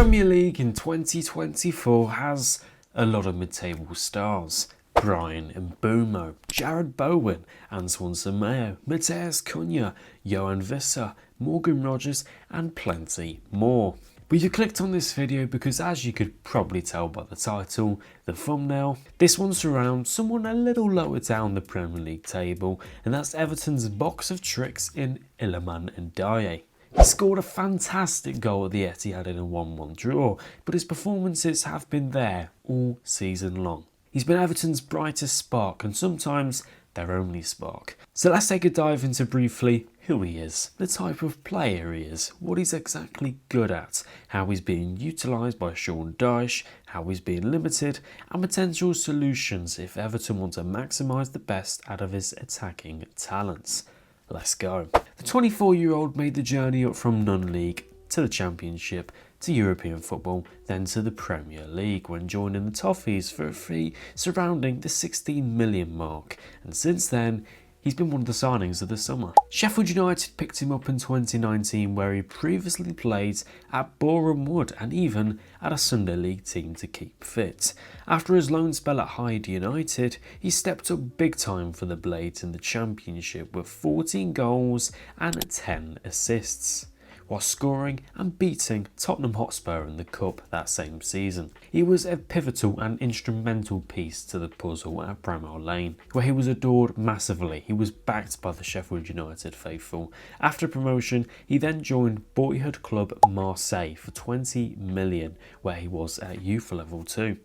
Premier League in 2024 has a lot of mid-table stars. Brian Mbeumo, Jared Bowen, Antoine Semedo, Matheus Cunha, Johan Visser, Morgan Rogers and plenty more. But you clicked on this video because, as you could probably tell by the title, the thumbnail, this one surrounds someone a little lower down the Premier League table, and that's Everton's box of tricks in Iliman Ndiaye. He scored a fantastic goal at the Etihad in a 1-1 draw, but his performances have been there all season long. He's been Everton's brightest spark and sometimes their only spark. So let's take a dive into briefly who he is, the type of player he is, what he's exactly good at, how he's being utilised by Sean Dyche, how he's being limited, and potential solutions if Everton want to maximise the best out of his attacking talents. Let's go. The 24-year-old made the journey up from non-league to the Championship, to European football, then to the Premier League when joining the Toffees for a fee surrounding the 16 million mark, and since then he's been one of the signings of the summer. Sheffield United picked him up in 2019 where he previously played at Boreham Wood and even at a Sunday League team to keep fit. After his loan spell at Aide United, he stepped up big time for the Blades in the Championship with 14 goals and 10 assists, while scoring and beating Tottenham Hotspur in the Cup that same season. He was a pivotal and instrumental piece to the puzzle at Bramall Lane, where he was adored massively. He was backed by the Sheffield United faithful. After promotion, he then joined boyhood club Marseille for 20 million, where he was at youth level too.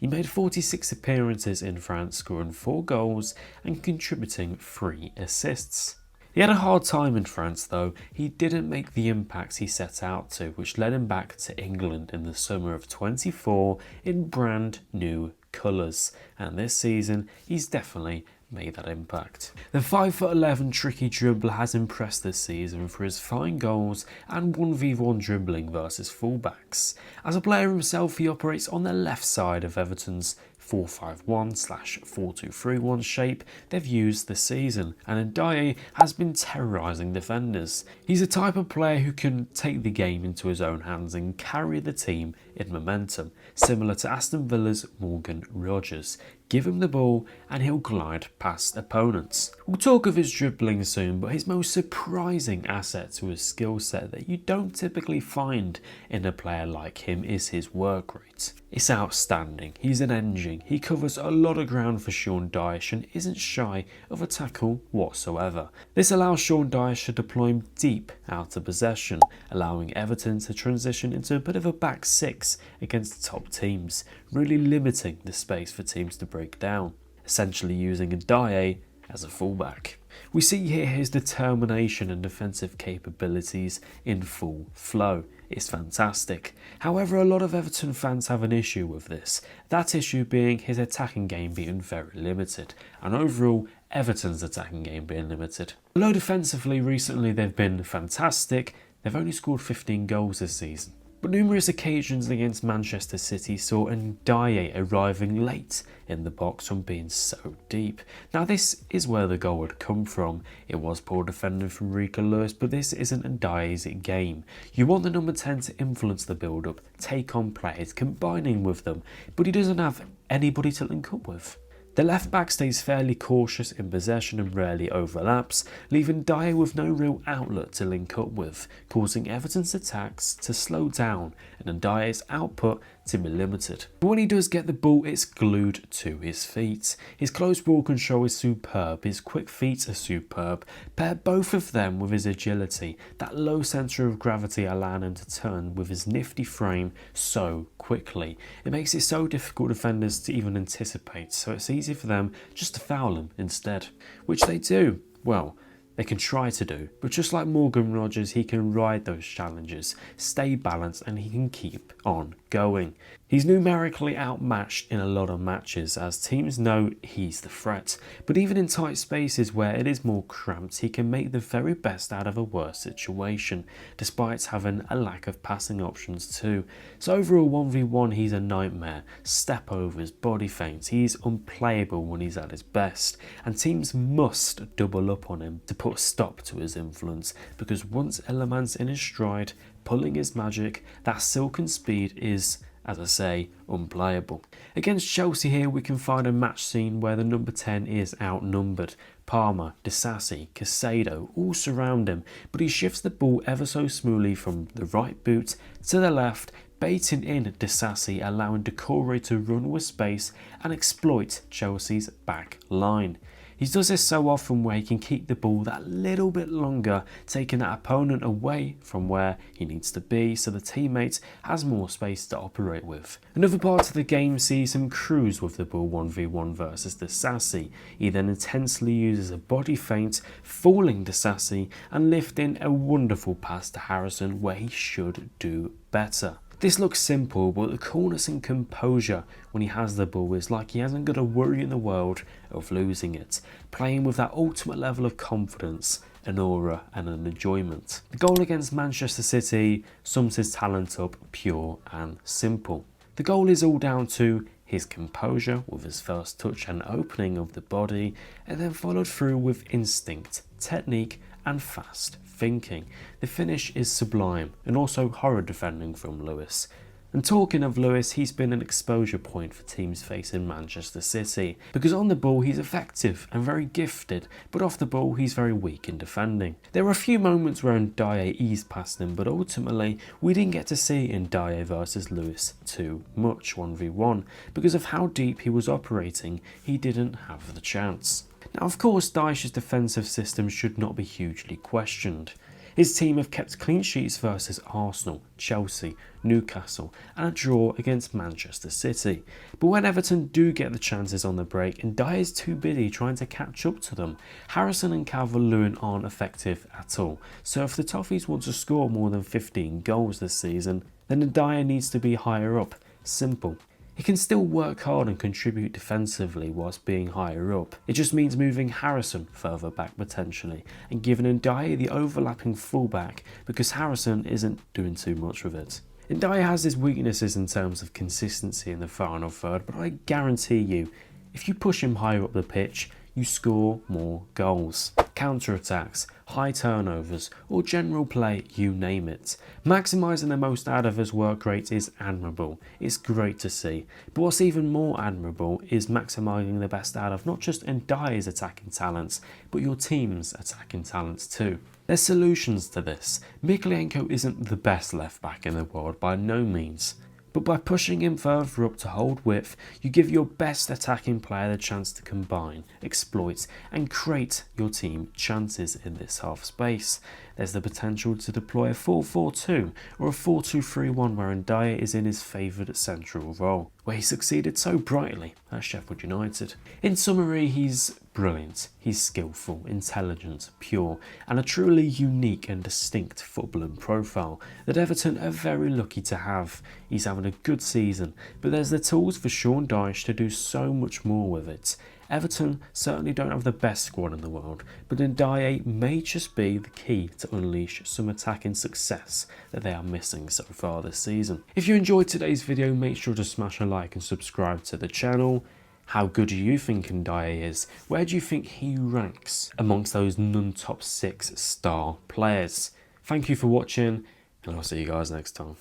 He made 46 appearances in France, scoring 4 goals and contributing 3 assists. He had a hard time in France though. He didn't make the impact he set out to, which led him back to England in the summer of 24 in brand new colours, and this season he's definitely made that impact. The 5'11" tricky dribbler has impressed this season for his fine goals and 1v1 dribbling versus fullbacks. As a player himself, he operates on the left side of Everton's 4-5-1/4-2-3-1 shape they've used this season, and Ndiaye has been terrorising defenders. He's a type of player who can take the game into his own hands and carry the team in momentum, similar to Aston Villa's Morgan Rogers. Give him the ball and he'll glide past opponents. We'll talk of his dribbling soon, but his most surprising asset to his skill set that you don't typically find in a player like him is his work rate. It's outstanding. He's an engine. He covers a lot of ground for Sean Dyche and isn't shy of a tackle whatsoever. This allows Sean Dyche to deploy him deep out of possession, allowing Everton to transition into a bit of a back six against top teams, really limiting the space for teams to break down, essentially using Ndiaye as a fullback. We see here his determination and defensive capabilities in full flow. It's fantastic. However, a lot of Everton fans have an issue with this, that issue being his attacking game being very limited, and overall Everton's attacking game being limited. Although defensively recently they've been fantastic, they've only scored 15 goals this season. But numerous occasions against Manchester City saw Ndiaye arriving late in the box from being so deep. Now this is where the goal would come from. It was poor defending from Rico Lewis, but this isn't Ndiaye's game. You want the number 10 to influence the build-up, take on players, combining with them, but he doesn't have anybody to link up with. The left back stays fairly cautious in possession and rarely overlaps, leaving Ndiaye with no real outlet to link up with, causing Everton's attacks to slow down and Ndiaye's output to be limited. But when he does get the ball, it's glued to his feet. His close ball control is superb, his quick feet are superb. Pair both of them with his agility, that low centre of gravity allowing him to turn with his nifty frame so quickly. It makes it so difficult for defenders to even anticipate, so it's easy for them just to foul him instead, which they do. Well, they can try to do, but just like Morgan Rogers, he can ride those challenges, stay balanced, and he can keep on going. He's numerically outmatched in a lot of matches as teams know he's the threat, but even in tight spaces where it is more cramped, he can make the very best out of a worse situation, despite having a lack of passing options too. So overall 1v1 he's a nightmare, step overs, body feints, he's unplayable when he's at his best, and teams must double up on him to put a stop to his influence, because once Iliman's in his stride, pulling his magic, that silken speed is, as I say, unplayable. Against Chelsea here we can find a match scene where the number 10 is outnumbered. Palmer, Disasi, Casado all surround him, but he shifts the ball ever so smoothly from the right boot to the left, baiting in Disasi, allowing Decore to run with space and exploit Chelsea's back line. He does this so often where he can keep the ball that little bit longer, taking that opponent away from where he needs to be so the teammate has more space to operate with. Another part of the game sees him cruise with the ball 1v1 versus Disasi. He then intensely uses a body feint, fooling Disasi and lifting a wonderful pass to Harrison where he should do better. This looks simple, but the coolness and composure when he has the ball is like he hasn't got a worry in the world of losing it, playing with that ultimate level of confidence, an aura and an enjoyment. The goal against Manchester City sums his talent up pure and simple. The goal is all down to his composure with his first touch and opening of the body, and then followed through with instinct, technique and fast thinking. The finish is sublime and also horror defending from Lewis. And talking of Lewis, he's been an exposure point for teams facing Manchester City, because on the ball he's effective and very gifted, but off the ball he's very weak in defending. There were a few moments where Ndiaye eased past him, but ultimately we didn't get to see Ndiaye versus Lewis too much 1v1, because of how deep he was operating. He didn't have the chance. Now of course Dyche's defensive system should not be hugely questioned. His team have kept clean sheets versus Arsenal, Chelsea, Newcastle and a draw against Manchester City. But when Everton do get the chances on the break, Ndiaye is too busy trying to catch up to them. Harrison and Calvert-Lewin aren't effective at all, so if the Toffees want to score more than 15 goals this season, then Ndiaye needs to be higher up. Simple. He can still work hard and contribute defensively whilst being higher up. It just means moving Harrison further back potentially and giving Ndiaye the overlapping fullback, because Harrison isn't doing too much with it. Ndiaye has his weaknesses in terms of consistency in the final third, but I guarantee you, if you push him higher up the pitch, you score more goals. Counter-attacks, high turnovers, or general play, you name it. Maximising the most out of his work rate is admirable. It's great to see. But what's even more admirable is maximising the best out of not just Ndiaye's attacking talents, but your team's attacking talents too. There's solutions to this. Mykolenko isn't the best left back in the world by no means. But by pushing him further up to hold width, you give your best attacking player the chance to combine, exploit and create your team chances in this half space. There's the potential to deploy a 4-4-2 or a 4-2-3-1 where Ndiaye is in his favoured central role, where he succeeded so brightly at Sheffield United. In summary, he's brilliant, he's skillful, intelligent, pure and a truly unique and distinct footballing profile that Everton are very lucky to have. He's having a good season, but there's the tools for Sean Dyche to do so much more with it. Everton certainly don't have the best squad in the world, but Ndiaye may just be the key to unleash some attacking success that they are missing so far this season. If you enjoyed today's video, make sure to smash a like and subscribe to the channel. How good do you think Ndiaye is? Where do you think he ranks amongst those non-top 6 star players? Thank you for watching, and I'll see you guys next time.